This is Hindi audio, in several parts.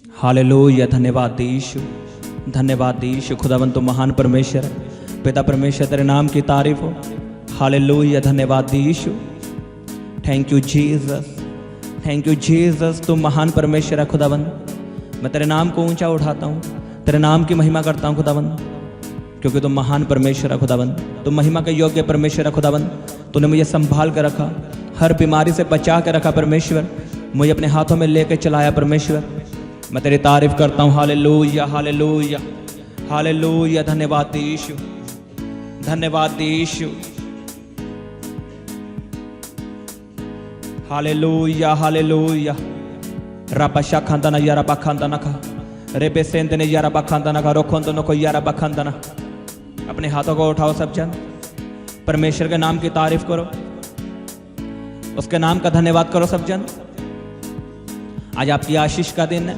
हालेलुया। धन्यवाद यीशु, धन्यवाद यीशु। खुदावन तो महान परमेश्वर है, पिता परमेश्वर तेरे नाम की तारीफ हो। हालेलुया। धन्यवाद यीशु। Thank you Jesus, thank you Jesus. तुम महान परमेश्वर है खुदावन। मैं तेरे नाम को ऊंचा उठाता हूँ, तेरे नाम की महिमा करता हूँ खुदावन, क्योंकि तुम महान परमेश्वर है खुदावन। तुम महिमा के योग्य परमेश्वर है खुदावन। तूने मुझे संभाल कर रखा, हर बीमारी से बचा के रखा परमेश्वर। मुझे अपने हाथों में लेके चलाया परमेश्वर। मैं तेरी तारीफ करता हूँ। Hallelujah, hallelujah, hallelujah. धन्यवाद यीशु, धन्यवाद यीशु। Hallelujah, hallelujah. रापा खांदा ना यारा बाखांदा ना खा रे बेसेंद ने यारा बाखांदा ना खा रोखोंद नो को यारा बाखांदा ना। अपने हाथों को उठाओ सब जन, परमेश्वर के नाम की तारीफ करो, उसके नाम का धन्यवाद करो सब जन। आज आपकी आशीष का दिन है,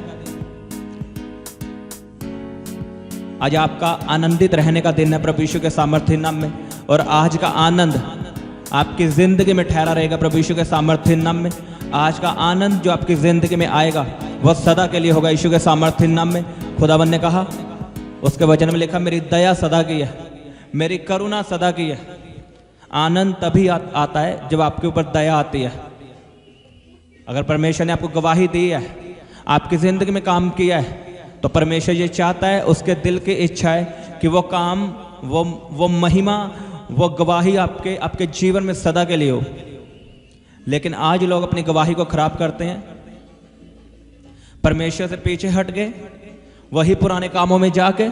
आज आपका आनंदित रहने का दिन है प्रभु यीशु के सामर्थ्य नाम में। और आज का आनंद आपकी जिंदगी में ठहरा रहेगा प्रभु यीशु के सामर्थ्य नाम में। आज का आनंद जो आपकी जिंदगी में आएगा वह सदा के लिए होगा यीशु के सामर्थ्य नाम में। खुदावन ने कहा, उसके वचन में लिखा, मेरी दया सदा की है, मेरी करुणा सदा की है। आनंद तभी आता है जब आपके ऊपर दया आती है। अगर परमेश्वर ने आपको गवाही दी है, आपकी जिंदगी में काम किया है, तो परमेश्वर ये चाहता है, उसके दिल की इच्छा है कि वो काम, वो महिमा, वो गवाही आपके जीवन में सदा के लिए हो। लेकिन आज लोग अपनी गवाही को खराब करते हैं, परमेश्वर से पीछे हट गए, वही पुराने कामों में जाके।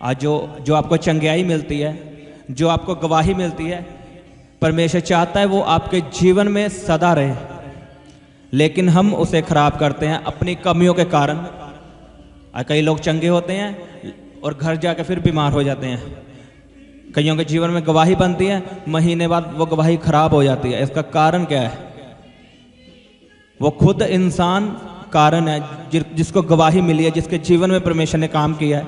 आज जो आपको चंगियाई मिलती है, जो आपको गवाही मिलती है, परमेश्वर चाहता है वो आपके जीवन में सदा रहे, लेकिन हम उसे खराब करते हैं अपनी कमियों के कारण। कई लोग चंगे होते हैं और घर जाके फिर बीमार हो जाते हैं। कईयों के जीवन में गवाही बनती है, महीने बाद वो गवाही खराब हो जाती है। इसका कारण क्या है? वो खुद इंसान कारण है, जिसको गवाही मिली है, जिसके जीवन में परमेश्वर ने काम किया है।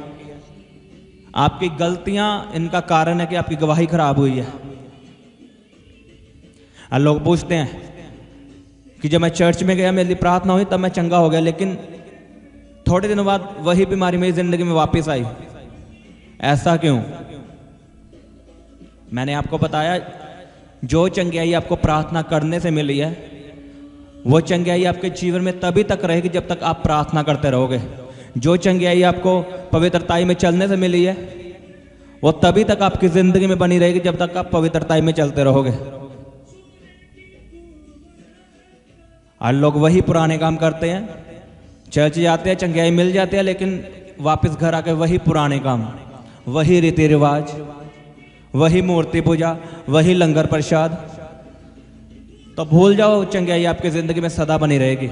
आपकी गलतियां इनका कारण है कि आपकी गवाही खराब हुई है। लोग पूछते हैं कि जब मैं चर्च में गया, मेरी प्रार्थना हुई, तब मैं चंगा हो गया, लेकिन थोड़े दिनों बाद वही बीमारी मेरी जिंदगी में वापस आई। ऐसा क्यों? मैंने आपको बताया, जो चंगियाई आपको प्रार्थना करने से मिली है, वो चंगियाई आपके जीवन में तभी तक रहेगी जब तक आप प्रार्थना करते रहोगे। जो चंगियाई आपको पवित्रताई में चलने से मिली है, वो तभी तक आपकी जिंदगी में बनी रहेगी जब तक आप पवित्रताई में चलते रहोगे। आज लोग वही पुराने काम करते हैं, चर्च जाते हैं, चंगियाई मिल जाती है, लेकिन वापस घर आके वही पुराने काम, वही रीति रिवाज, वही मूर्ति पूजा, वही लंगर प्रसाद। तो भूल जाओ, चंगियाई आपकी जिंदगी में सदा बनी रहेगी।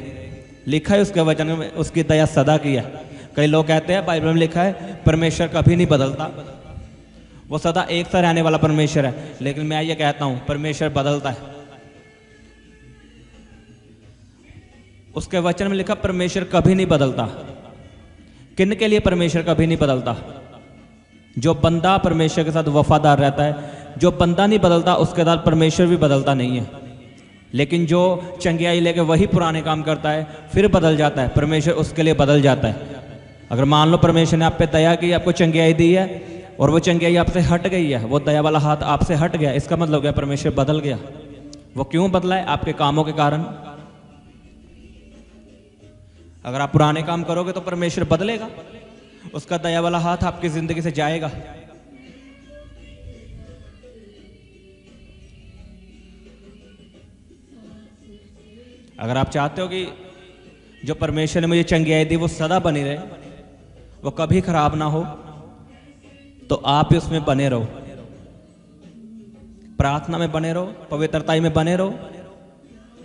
लिखा है उसके वचन में, उसकी दया सदा की है। कई लोग कहते हैं, बाइबल में लिखा है परमेश्वर कभी नहीं बदलता, वो सदा एक सा रहने वाला परमेश्वर है। लेकिन मैं ये कहता हूं, परमेश्वर बदलता है। उसके वचन में लिखा परमेश्वर कभी नहीं बदलता। किन के लिए परमेश्वर कभी नहीं बदलता? जो बंदा परमेश्वर के साथ वफादार रहता है। जो बंदा नहीं बदलता, उसके साथ परमेश्वर भी बदलता नहीं है। लेकिन जो चंगियाई लेके वही पुराने काम करता है, फिर बदल जाता है, परमेश्वर उसके लिए बदल जाता है। अगर मान लो परमेश्वर ने आप पे दया की, आपको चंगियाई दी है, और वो चंगियाई आपसे हट गई है, वो दया वाला हाथ आपसे हट गया, इसका मतलब क्या? परमेश्वर बदल गया। वो क्यों बदला है? आपके कामों के कारण। अगर आप पुराने काम करोगे तो परमेश्वर बदलेगा, उसका दया वाला हाथ आपकी जिंदगी से जाएगा। अगर आप चाहते हो कि जो परमेश्वर ने मुझे चंगियाई दी वो सदा बनी रहे, वो कभी खराब ना हो, तो आप ही उसमें बने रहो, प्रार्थना में बने रहो, पवित्रताई में बने रहो।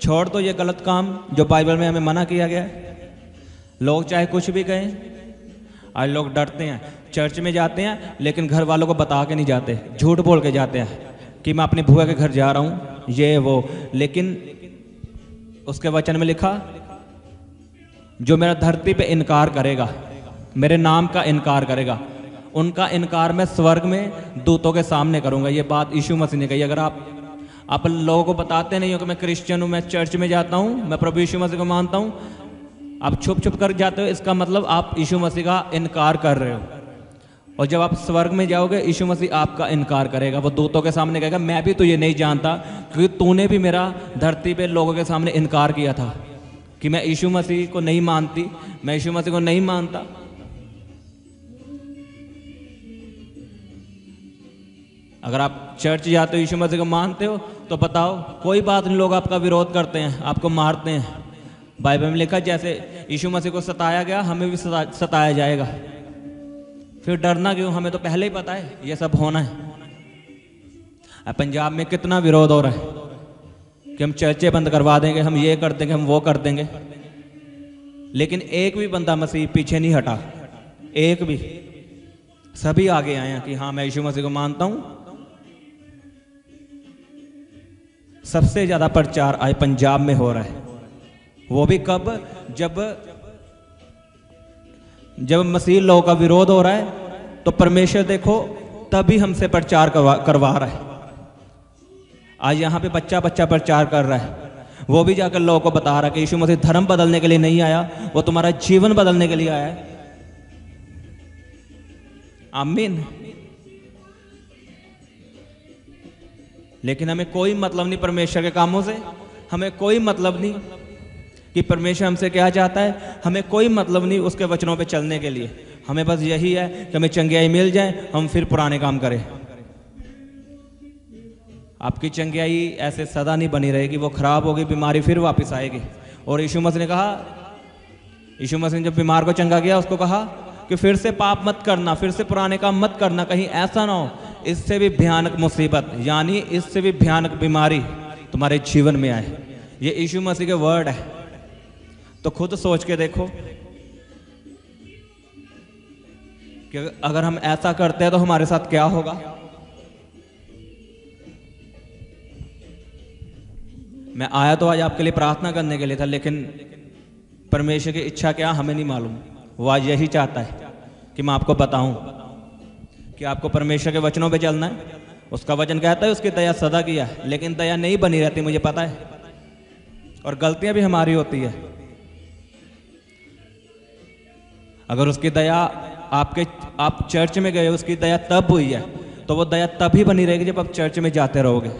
छोड़ दो ये गलत काम जो बाइबल में हमें मना किया गया है। लोग चाहे कुछ भी कहें, आज लोग डरते हैं, चर्च में जाते हैं लेकिन घर वालों को बता के नहीं जाते, झूठ बोल के जाते हैं कि मैं अपनी बुआ के घर जा रहा हूं, ये वो। लेकिन उसके वचन में लिखा, जो मेरा धरती पे इनकार करेगा, मेरे नाम का इनकार करेगा, उनका इनकार मैं स्वर्ग में दूतों के सामने करूंगा। ये बात यीशु मसीह ने कही। अगर आप लोगों को बताते नहीं हो कि मैं क्रिश्चियन हूँ, मैं चर्च में जाता हूँ, मैं प्रभु यीशु मसीह को मानता हूँ, आप छुप छुप कर जाते हो, इसका मतलब आप यीशु मसीह का इनकार कर रहे हो। और जब आप स्वर्ग में जाओगे, यीशु मसीह आपका इनकार करेगा। वो दूतों के सामने कहेगा, मैं भी तुझे नहीं जानता, क्योंकि तूने भी मेरा धरती पे लोगों के सामने इनकार किया था कि मैं यीशु मसीह को नहीं मानती, मैं यीशु मसीह को नहीं मानता। अगर आप चर्च जाते हो, यीशु मसीह को मानते हो, तो बताओ कोई बात नहीं, लोग आपका विरोध करते हैं, आपको मारते हैं। बाइबल में लिखा जैसे यीशु मसीह को सताया गया, हमें भी सताया जाएगा। फिर डरना क्यों, हमें तो पहले ही पता है ये सब होना है। पंजाब में कितना विरोध हो रहा है कि हम चर्चे बंद करवा देंगे, हम ये कर देंगे, हम वो कर देंगे, लेकिन एक भी बंदा मसीह पीछे नहीं हटा, एक भी। सभी आगे आए हैं कि हाँ मैं यीशु मसीह को मानता हूं। सबसे ज्यादा प्रचार आज पंजाब में हो रहा है, वो भी कब, जब मसीह लोगों का विरोध हो रहा है, तो परमेश्वर देखो तभी हमसे प्रचार करवा रहा है। आज यहाँ पे बच्चा प्रचार कर रहा है, वो भी जाकर लोगों को बता रहा है कि यीशु मसीह धर्म बदलने के लिए नहीं आया, वो तुम्हारा जीवन बदलने के लिए आया है। आमीन। लेकिन हमें कोई मतलब नहीं परमेश्वर के कामों से, हमें कोई मतलब नहीं कि परमेश्वर हमसे क्या चाहता है, हमें कोई मतलब नहीं उसके वचनों पे चलने के लिए। हमें बस यही है कि हमें चंगियाई मिल जाए, हम फिर पुराने काम करें। आपकी चंगियाई ऐसे सदा नहीं बनी रहेगी, वो खराब होगी, बीमारी फिर वापस आएगी। और यीशु मसीह ने कहा, यीशु मसीह ने जब बीमार को चंगा किया, उसको कहा कि फिर से पाप मत करना, फिर से पुराने काम मत करना, कहीं ऐसा ना हो इससे भी भयानक मुसीबत, यानी इससे भी भयानक बीमारी तुम्हारे जीवन में आए। ये यीशु मसीह के वर्ड है। तो खुद सोच के देखो कि अगर हम ऐसा करते हैं तो हमारे साथ क्या होगा। मैं आया तो आज आपके लिए प्रार्थना करने के लिए था, लेकिन परमेश्वर की इच्छा क्या हमें नहीं मालूम। वो आज यही चाहता है कि मैं आपको बताऊं कि आपको परमेश्वर के वचनों पे चलना है। उसका वचन कहता है उसकी दया सदा की है, लेकिन दया नहीं बनी रहती, मुझे पता है, और गलतियां भी हमारी होती है। अगर उसकी दया आप चर्च में गए, उसकी दया तब हुई है, तो वो दया तभी बनी रहेगी जब आप चर्च में जाते रहोगे।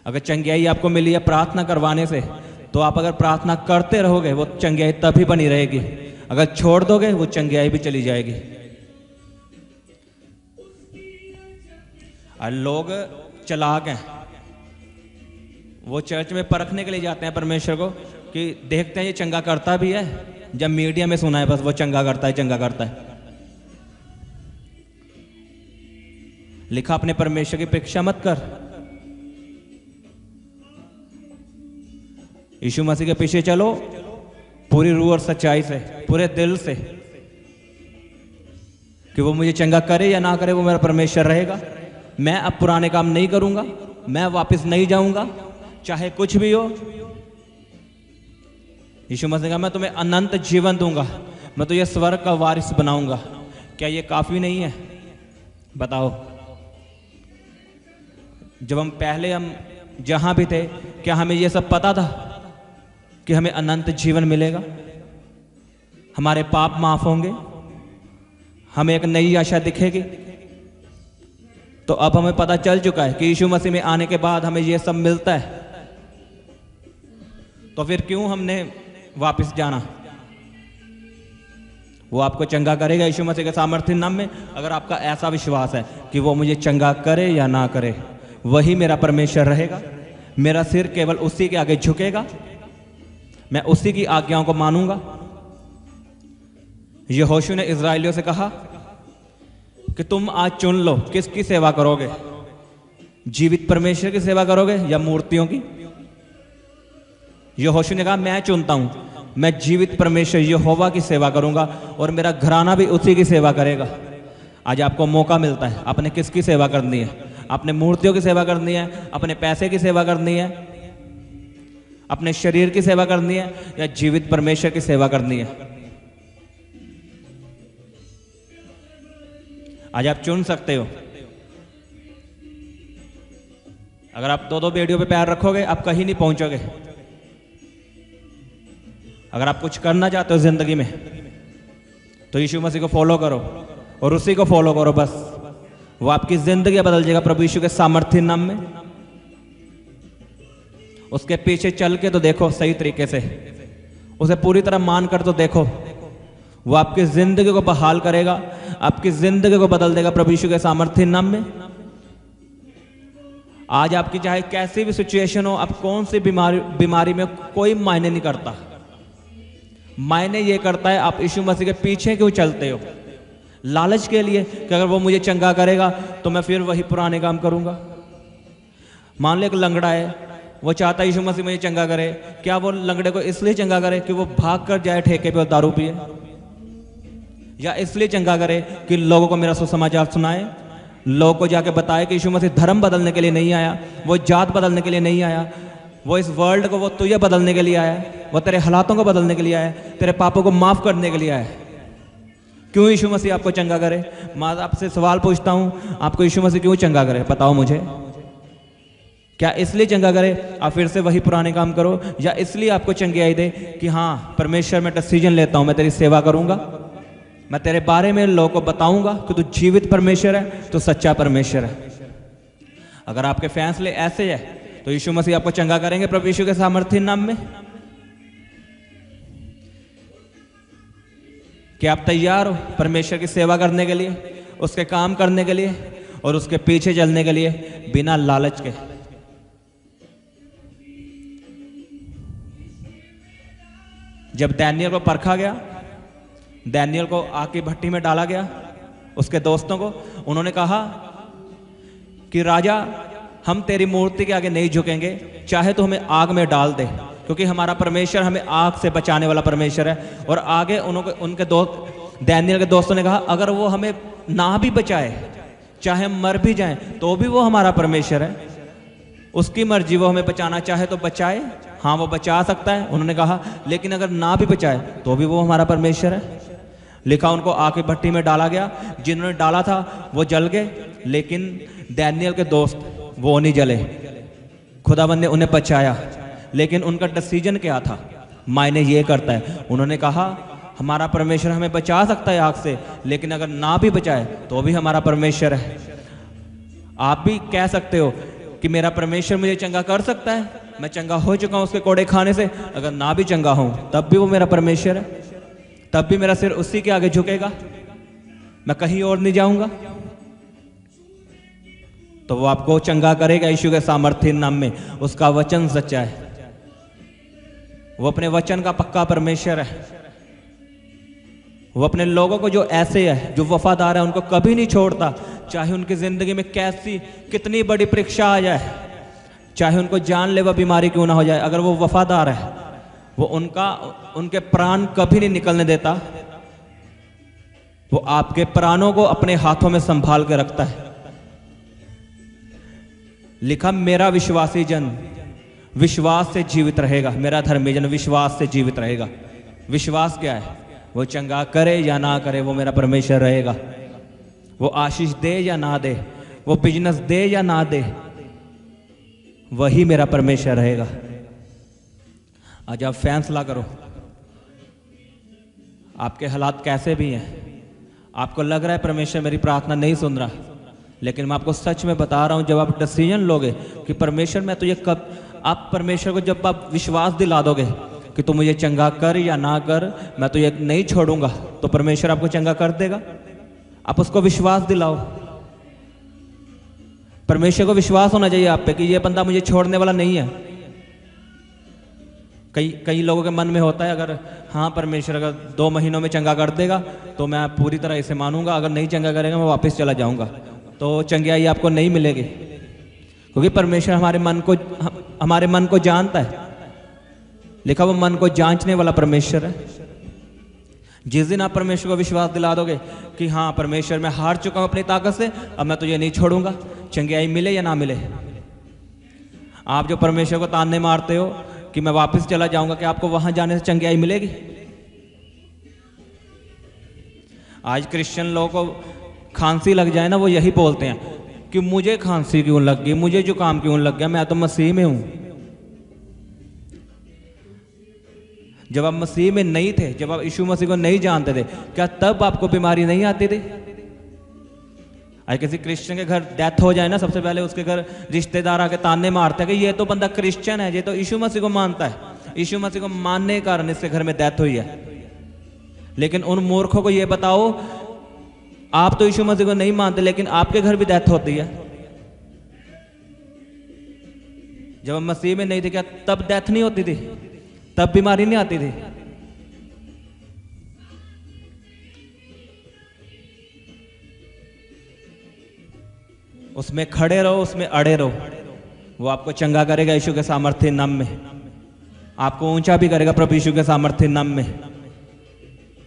अगर चंगियाई आपको मिली है प्रार्थना करवाने से, तो आप अगर प्रार्थना करते रहोगे, वो चंगियाई तभी बनी रहेगी। अगर छोड़ दोगे, वो चंगियाई भी चली जाएगी। और लोग चालाक हैं, वो चर्च में परखने के लिए जाते हैं परमेश्वर को कि देखते हैं ये चंगा करता भी है। जब मीडिया में सुना है बस वो चंगा करता है, चंगा करता है। लिखा अपने परमेश्वर की परीक्षा मत कर। यीशु मसीह के पीछे चलो पूरी रूह और सच्चाई से, पूरे दिल से, कि वो मुझे चंगा करे या ना करे, वो मेरा परमेश्वर रहेगा। मैं अब पुराने काम नहीं करूंगा, मैं वापस नहीं जाऊंगा, चाहे कुछ भी हो। यीशु मसीह का मैं तुम्हें अनंत जीवन दूंगा, मैं तुझे स्वर्ग का वारिस बनाऊंगा। क्या ये काफी नहीं है? बताओ। जब हम जहां भी थे, क्या हमें ये सब पता था कि हमें अनंत जीवन मिलेगा, हमारे पाप माफ होंगे, हमें एक नई आशा दिखेगी? तो अब हमें पता चल चुका है कि यीशु मसीह में आने के बाद हमें ये सब मिलता है। तो फिर क्यों हमने वापस जाना? वो आपको चंगा करेगा यीशु मसीह के सामर्थ्य नाम में। अगर आपका ऐसा विश्वास है कि वो मुझे चंगा करे या ना करे, वही मेरा परमेश्वर रहेगा। मेरा सिर केवल उसी के आगे झुकेगा, मैं उसी की आज्ञाओं को मानूंगा। यहोशू ने इजराइलियों से कहा कि तुम आज चुन लो किसकी सेवा करोगे, जीवित परमेश्वर की सेवा करोगे या मूर्तियों की। यहोशू ने कहा मैं चुनता हूं, मैं जीवित परमेश्वर यहोवा की सेवा करूंगा और मेरा घराना भी उसी की सेवा करेगा। आज आपको मौका मिलता है, आपने किसकी सेवा करनी है? आपने मूर्तियों की सेवा करनी है, अपने पैसे की सेवा करनी है, अपने शरीर की सेवा करनी है, या जीवित परमेश्वर की सेवा करनी है? आज आप चुन सकते हो। अगर आप दो बेड़ियों पे पैर रखोगे, आप कहीं नहीं पहुंचोगे। अगर आप कुछ करना चाहते हो जिंदगी में तो यीशु मसीह को फॉलो करो और उसी को फॉलो करो बस। वो आपकी जिंदगी बदल जाएगा प्रभु यीशु के सामर्थ्य नाम में। उसके पीछे चल के तो देखो सही तरीके से, उसे पूरी तरह मान कर तो देखो। वो आपकी जिंदगी को बहाल करेगा, आपकी जिंदगी को बदल देगा प्रभु यीशु के सामर्थ्य नाम में। आज आपकी चाहे कैसी भी सिचुएशन हो, आप कौन सी बीमारी में, कोई मायने नहीं करता। मायने ये करता है आप यीशु मसीह के पीछे क्यों चलते हो। लालच के लिए कि अगर वो मुझे चंगा करेगा तो मैं फिर वही पुराने काम करूंगा। मान लो एक लंगड़ा है, वो चाहता है यीशु मसीह मुझे चंगा करे। क्या वो लंगड़े को इसलिए चंगा करे कि वो भाग कर जाए ठेके पे और दारू पिए, या इसलिए चंगा करे कि लोगों को मेरा सुसमाचार सुनाए, लोगों को जाके बताए कि यीशु मसीह धर्म बदलने के लिए नहीं आया, वो जात बदलने के लिए नहीं आया, वो इस वर्ल्ड को, वो तुझे बदलने के लिए आया, वो तेरे हालातों को बदलने के लिए आया, तेरे पापों को माफ करने के लिए आया। क्यों यीशु मसीह आपको चंगा करे? मैं आपसे सवाल पूछता हूं, आपको यीशु मसीह क्यों चंगा करे? बताओ मुझे। क्या इसलिए चंगा करे आप फिर से वही पुराने काम करो, या इसलिए आपको चंगाई दे कि हाँ परमेश्वर मैं डिसीजन लेता हूं, मैं तेरी सेवा करूंगा, मैं तेरे बारे में लोगों को बताऊंगा कि तू जीवित परमेश्वर है, तू सच्चा परमेश्वर है। अगर आपके फैसले ऐसे है तो यीशु मसीह आपको चंगा करेंगे प्रभु यीशु के सामर्थ्य नाम में। क्या आप तैयार हो परमेश्वर की सेवा करने के लिए, उसके काम करने के लिए और उसके पीछे चलने के लिए बिना लालच के? जब दानियल को परखा गया, दानियल को आग की भट्टी में डाला गया, उसके दोस्तों को, उन्होंने कहा कि राजा हम तेरी मूर्ति के आगे नहीं झुकेंगे, चाहे तो हमें आग में डाल दे, क्योंकि हमारा परमेश्वर हमें आग से बचाने वाला परमेश्वर है। और आगे उनके दोस्त, दानियल के दोस्तों ने कहा अगर वो हमें ना भी बचाए, चाहे हम मर भी जाएं, तो भी वो हमारा परमेश्वर है, उसकी मर्जी, वो हमें बचाना चाहे तो बचाए। हाँ वो बचा सकता है, उन्होंने कहा, लेकिन अगर ना भी बचाए तो भी वो हमारा परमेश्वर है। लिखा उनको आग की भट्टी में डाला गया, जिन्होंने डाला था वो जल गए, लेकिन दानियल के दोस्त वो नहीं जले, खुदावंद ने उन्हें बचाया। लेकिन उनका डिसीजन क्या था? मायने ये करता है, उन्होंने कहा हमारा परमेश्वर हमें बचा सकता है आग से, लेकिन अगर ना भी बचाए तो भी हमारा परमेश्वर है। आप भी कह सकते हो कि मेरा परमेश्वर मुझे चंगा कर सकता है, मैं चंगा हो चुका हूं उसके कोड़े खाने से, अगर ना भी चंगा हूं तब भी वो मेरा परमेश्वर है, तब भी मेरा सिर उसी के आगे झुकेगा, मैं कहीं और नहीं जाऊंगा। तो वो आपको चंगा करेगा यीशु के सामर्थ्य नाम में। उसका वचन सच्चा है, वो अपने वचन का पक्का परमेश्वर है। वो अपने लोगों को जो ऐसे है, जो वफादार है, उनको कभी नहीं छोड़ता, चाहे उनकी जिंदगी में कैसी कितनी बड़ी परीक्षा आ जाए, चाहे उनको जानलेवा बीमारी क्यों ना हो जाए, अगर वो वफादार है वो उनके प्राण कभी नहीं निकलने देता। वो आपके प्राणों को अपने हाथों में संभाल के रखता है। लिखा मेरा विश्वासी जन विश्वास से जीवित रहेगा, मेरा धर्मी जन विश्वास से जीवित रहेगा। विश्वास क्या है? वो चंगा करे या ना करे वो मेरा परमेश्वर रहेगा, वो आशीष दे या ना दे, वो बिजनेस दे या ना दे, वही मेरा परमेश्वर रहेगा। आज आप फैसला करो, आपके हालात कैसे भी हैं, आपको लग रहा है परमेश्वर मेरी प्रार्थना नहीं सुन रहा, लेकिन मैं आपको सच में बता रहा हूं, जब आप डिसीजन लोगे कि परमेश्वर मैं तुझे कब, आप परमेश्वर को जब आप विश्वास दिला दोगे कि तू मुझे चंगा कर या ना कर, मैं तुझे नहीं छोड़ूंगा, तो परमेश्वर आपको चंगा कर देगा। आप उसको विश्वास दिलाओ। परमेश्वर को विश्वास होना चाहिए आप पे कि ये बंदा मुझे छोड़ने वाला नहीं है। कई लोगों के मन में होता है, अगर हाँ परमेश्वर अगर 2 महीनों में चंगा कर देगा तो मैं पूरी तरह इसे मानूंगा, अगर नहीं चंगा करेगा मैं वापस चला जाऊंगा। तो चंगाई आपको नहीं मिलेगी, क्योंकि परमेश्वर हमारे मन को जानता है। लिखा वो मन को जांचने वाला परमेश्वर है। जिस दिन आप परमेश्वर को विश्वास दिला दोगे कि हाँ परमेश्वर मैं हार चुका हूं अपनी ताकत से, अब मैं तुझे नहीं छोड़ूंगा, चंगाई मिले या ना मिले। आप जो परमेश्वर को ताने मारते हो कि मैं वापस चला जाऊंगा, कि आपको वहां जाने से चंगाई मिलेगी? आज क्रिश्चियन लोगों को खांसी लग जाए ना, वो यही बोलते हैं कि मुझे खांसी क्यों लग गई, मुझे जुकाम क्यों लग गया, मैं तो मसीह में हूं। जब आप मसीह में नहीं थे, जब आप यीशु मसीह को नहीं जानते थे, क्या तब आपको बीमारी नहीं आती थी? आज किसी क्रिश्चियन के घर डेथ हो जाए ना, सबसे पहले उसके घर रिश्तेदार आके ताने मारते हैं कि ये तो बंदा क्रिश्चियन है, ये तो यीशु मसीह को मानता है, यीशु मसीह को मानने के कारण इसके घर में डेथ हुई है। लेकिन उन मूर्खों को ये बताओ, आप तो यीशु मसीह को नहीं मानते, लेकिन आपके घर भी डेथ होती है। जब हम मसीह में नहीं थे, क्या तब डेथ नहीं होती थी? तब बीमारी नहीं आती थी? उसमें खड़े रहो, उसमें अड़े रहो, वो आपको चंगा करेगा यीशु के सामर्थ्य नाम में, आपको ऊंचा भी करेगा प्रभु यीशु के सामर्थ्य नाम में।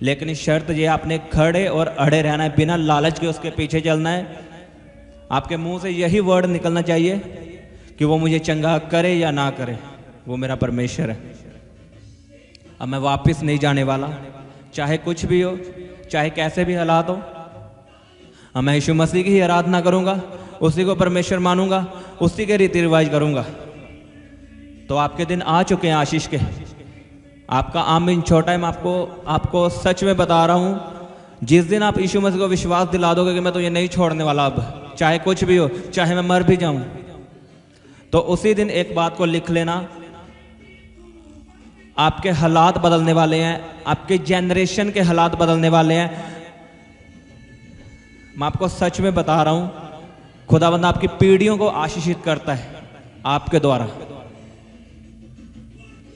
लेकिन शर्त ये, आपने खड़े और अड़े रहना है, बिना लालच के उसके पीछे चलना है। आपके मुंह से यही वर्ड निकलना चाहिए कि वो मुझे चंगा करे या ना करे, वो मेरा परमेश्वर है। अब मैं वापस नहीं जाने वाला, चाहे कुछ भी हो, चाहे कैसे भी हालात हो। अब मैं यीशु मसीह की ही आराधना करूंगा, उसी को परमेश्वर मानूंगा, उसी के रीति रिवाज करूंगा। तो आपके दिन आ चुके हैं आशीष के। आपका आमीन छोटा है। मैं आपको सच में बता रहा हूं, जिस दिन आप यीशु मसीह को विश्वास दिला दोगे कि मैं तो ये नहीं छोड़ने वाला, अब चाहे कुछ भी हो, चाहे मैं मर भी जाऊं, तो उसी दिन एक बात को लिख लेना, आपके हालात बदलने वाले हैं, आपके जनरेशन के हालात बदलने वाले हैं। मैं आपको सच में बता रहा हूं, खुदावंद आपकी पीढ़ियों को आशीषित करता है आपके द्वारा।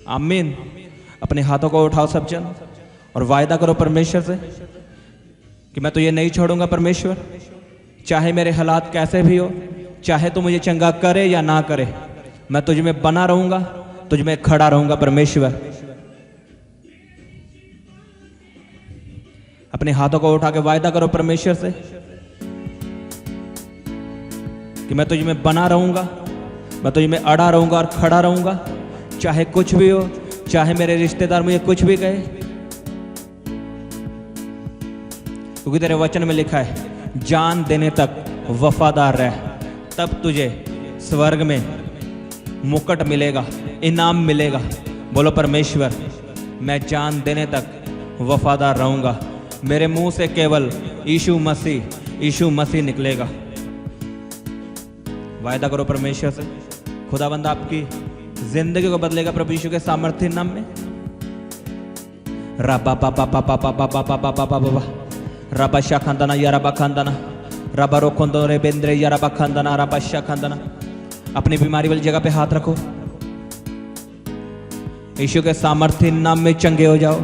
आमीन। अपने हाथों को उठाओ सब जन और वायदा करो परमेश्वर से कि मैं तो ये नहीं छोड़ूंगा परमेश्वर, चाहे मेरे हालात कैसे भी हो, चाहे तो मुझे चंगा करे या ना करे, मैं तुझ में बना रहूंगा, तुझ में खड़ा रहूंगा परमेश्वर। अपने हाथों को उठा के वायदा करो परमेश्वर से कि मैं तुझ में बना रहूंगा, मैं तुझ में अड़ा रहूंगा और खड़ा रहूंगा, चाहे कुछ भी हो, चाहे मेरे रिश्तेदार मुझे कुछ भी कहे, क्योंकि तेरे वचन में लिखा है, जान देने तक वफादार रह, तब तुझे स्वर्ग में मुकुट मिलेगा, इनाम मिलेगा। बोलो परमेश्वर, मैं जान देने तक वफादार रहूंगा, मेरे मुंह से केवल यीशु मसीह निकलेगा। वायदा करो परमेश्वर से, खुदाबंद आपकी जिंदगी को बदलेगा प्रभु यीशु के सामर्थ्य नाम में। रबा पापा पापा पापा पापा पापा पापा रबा शाखंदना या रबा खंदना रबा रोखंदो रे बेंद्रे या रबा खंदना रबा शाखंदना। अपनी बीमारी वाली जगह पे हाथ रखो, यीशु के सामर्थ्य नाम में चंगे हो जाओ,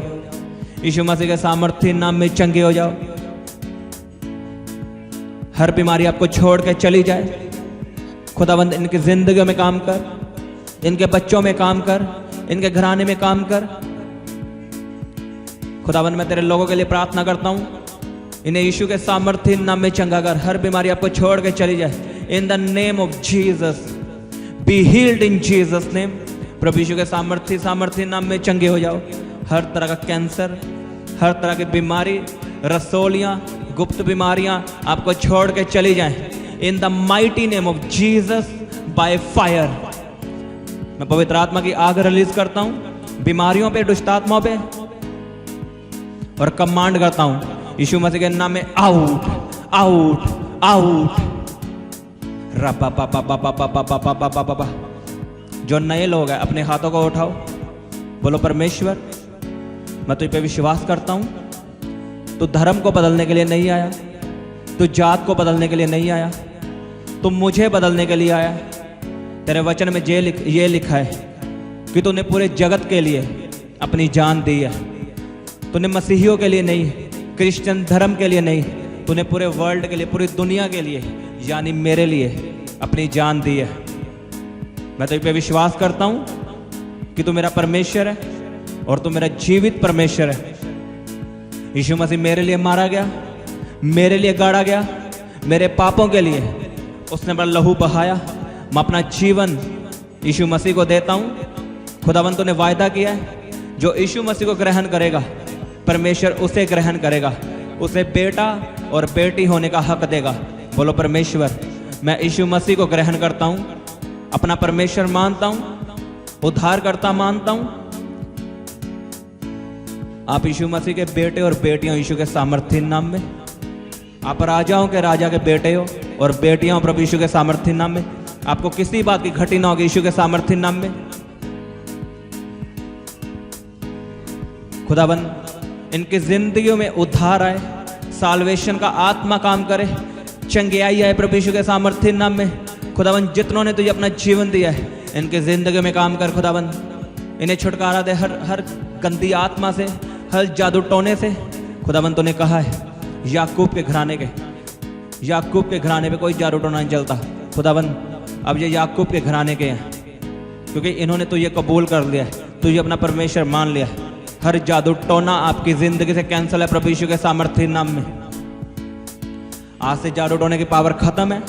यीशु मसीह के सामर्थ्य नाम में चंगे हो जाओ। हर बीमारी आपको छोड़ के चली जाए। खुदावंद इनकी जिंदगी में काम कर, इनके बच्चों में काम कर, इनके घराने में काम कर। खुदावंद मैं तेरे लोगों के लिए प्रार्थना करता हूं, इन्हें यीशु के सामर्थ्य नाम में चंगा कर। हर बीमारी आपको छोड़ के चली जाए। In the name of Jesus, be healed in Jesus name. प्रभु यीशु के सामर्थ्य नाम में चंगे हो जाओ। हर तरह का कैंसर, हर तरह की बीमारी, रसोलियां, गुप्त बीमारियां आपको छोड़ के चली जाएं। In the mighty name of Jesus, by fire. मैं पवित्र आत्मा की आग रिलीज करता हूं बीमारियों पे, दुष्ट आत्माओं पे, और कमांड करता हूं यीशु मसीह के नाम में, आउट आउट आउट। रबा पापा पापा पापा पापा पापा पापा। जो नए लोग हैं अपने हाथों को उठाओ, बोलो परमेश्वर मैं तुझ पे विश्वास करता हूं। तू धर्म को बदलने के लिए नहीं आया, तू जात को बदलने के लिए नहीं आया, तू मुझे बदलने के लिए आया। तेरे वचन में ये लिखा है कि तूने पूरे जगत के लिए अपनी जान दी है। तूने मसीहियों के लिए नहीं, क्रिश्चियन धर्म के लिए नहीं, तूने पूरे वर्ल्ड के लिए, पूरी दुनिया के लिए, यानी मेरे लिए अपनी जान दी है। मैं तुझ पे विश्वास करता हूं कि तू मेरा परमेश्वर है और तू मेरा जीवित परमेश्वर है। यीशु मसीह मेरे लिए मारा गया, मेरे लिए गाड़ा गया, मेरे पापों के लिए उसने बड़ा लहू बहाया। मैं अपना जीवन यीशु मसीह को देता हूं। खुदावंत ने वायदा किया है, जो यीशु मसीह को ग्रहण करेगा परमेश्वर उसे ग्रहण करेगा, उसे बेटा और बेटी होने का हक देगा। बोलो परमेश्वर मैं यीशु मसीह को ग्रहण करता हूं, अपना परमेश्वर मानता हूं, उद्धारकर्ता मानता हूं। आप यीशु मसीह के बेटे और बेटियां यीशु के सामर्थ्य नाम में। आप राजाओं के राजा के बेटे हो और बेटियां हो प्रभु यीशु के सामर्थ्य नाम में। आपको किसी बात की घटी ना होगी यीशु के सामर्थ्य नाम में। खुदाबंद इनकी जिंदगियों में उद्धार आए, साल्वेशन का आत्मा काम करे, चंगियाई आए प्रभु यीशु के सामर्थ्य नाम में। खुदाबंद जितनों ने तुझे अपना जीवन दिया है इनकी जिंदगी में काम कर खुदाबंद। इन्हें छुटकारा दे हर गंदी आत्मा से, हर जादू टोने से। खुदाबंद तूने कहा है याकूब के घराने पे कोई जादू टोना नहीं चलता। खुदाबंद अब ये याकूब के घराने के हैं क्योंकि इन्होंने तुझे कबूल कर लिया है, तुझे अपना परमेश्वर मान लिया है। हर जादू टोना आपकी जिंदगी से कैंसिल है प्रभु यीशु के सामर्थ्य नाम में। आज से जादू टोने की पावर खत्म है,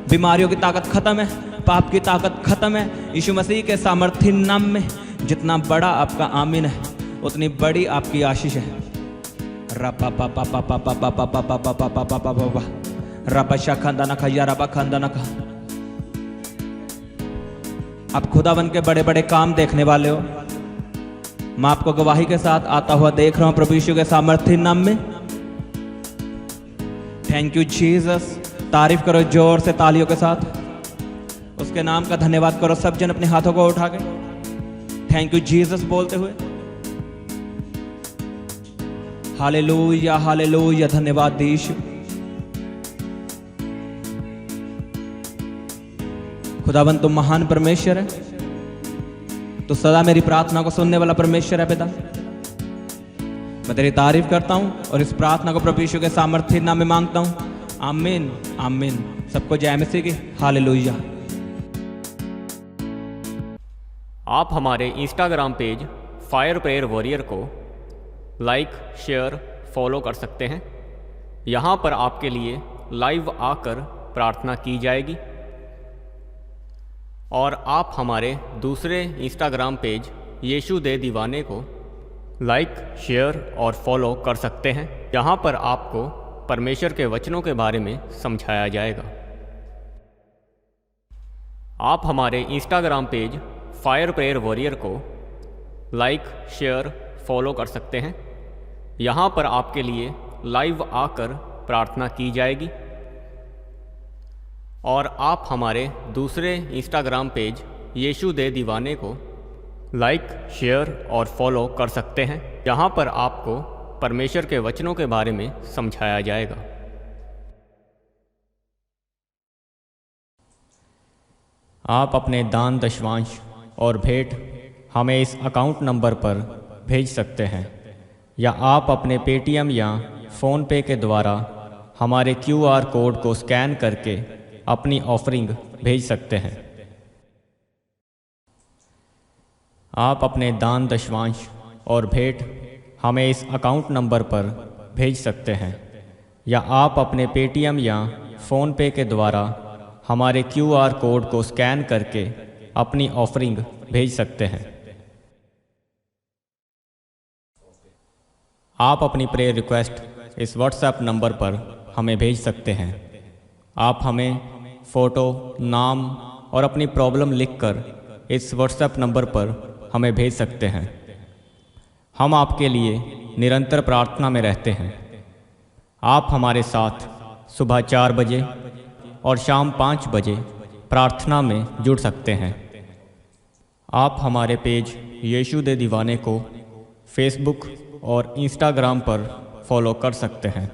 बीमारियों की ताकत खत्म है, पाप की ताकत खत्म है यीशु मसीह के सामर्थ्य नाम में। जितना बड़ा आपका आमीन है उतनी बड़ी आपकी आशीष है। रपा पा पा पा पा पा पा पा पा पा पा पा पा पा पा रपा शाखंदा नखा या रपा खंदा नखा। आप खुदावन के बड़े बड़े काम देखने वाले हो। मैं आपको गवाही के साथ आता हुआ देख रहा हूं प्रभु यीशु के सामर्थ्य नाम में। Thank you Jesus. तारीफ करो जोर से तालियों के साथ, उसके नाम का धन्यवाद करो सब जन अपने हाथों को उठा के थैंक यू जीसस बोलते हुए। हालेलुया हालेलुया, धन्यवाद यीशु। खुदावन तुम महान परमेश्वर है, तो सदा मेरी प्रार्थना को सुनने वाला परमेश्वर है पिता। मैं तेरी तारीफ करता हूं और इस प्रार्थना को प्रभु यीशु के सामर्थ्य नाम में मांगता हूं। आमीन आमीन। सबको जय मसीह की। हालेलुया। आप हमारे Instagram page fire prayer warrior को लाइक शेयर फॉलो कर सकते हैं। यहाँ पर आपके लिए लाइव आकर प्रार्थना की जाएगी। और आप हमारे दूसरे इंस्टाग्राम पेज यीशु दे दीवाने को लाइक शेयर और फॉलो कर सकते हैं। यहाँ पर आपको परमेश्वर के वचनों के बारे में समझाया जाएगा। आप हमारे Instagram page fire prayer warrior को लाइक शेयर फॉलो कर सकते हैं। यहाँ पर आपके लिए लाइव आकर प्रार्थना की जाएगी। और आप हमारे दूसरे इंस्टाग्राम पेज यीशु दे दीवाने को लाइक शेयर और फॉलो कर सकते हैं। यहाँ पर आपको परमेश्वर के वचनों के बारे में समझाया जाएगा। आप अपने दान दशवांश और भेंट हमें इस अकाउंट नंबर पर भेज सकते हैं, या आप अपने पेटीएम या फ़ोनपे के द्वारा हमारे QR कोड को स्कैन करके अपनी ऑफरिंग भेज सकते हैं। आप अपने दान दशवांश और भेंट हमें इस अकाउंट नंबर पर भेज सकते हैं, या आप अपने पेटीएम या फ़ोनपे के द्वारा हमारे QR कोड को स्कैन करके अपनी ऑफरिंग भेज सकते हैं। आप अपनी प्रेयर रिक्वेस्ट इस व्हाट्सएप नंबर पर हमें भेज सकते हैं। आप हमें फ़ोटो, नाम और अपनी प्रॉब्लम लिखकर इस व्हाट्सएप नंबर पर हमें भेज सकते हैं। हम आपके लिए निरंतर प्रार्थना में रहते हैं। आप हमारे साथ सुबह 4 बजे और शाम 5 बजे प्रार्थना में जुड़ सकते हैं। आप हमारे पेज यीशु दे दीवाने को फेसबुक और इंस्टाग्राम पर फॉलो कर सकते हैं।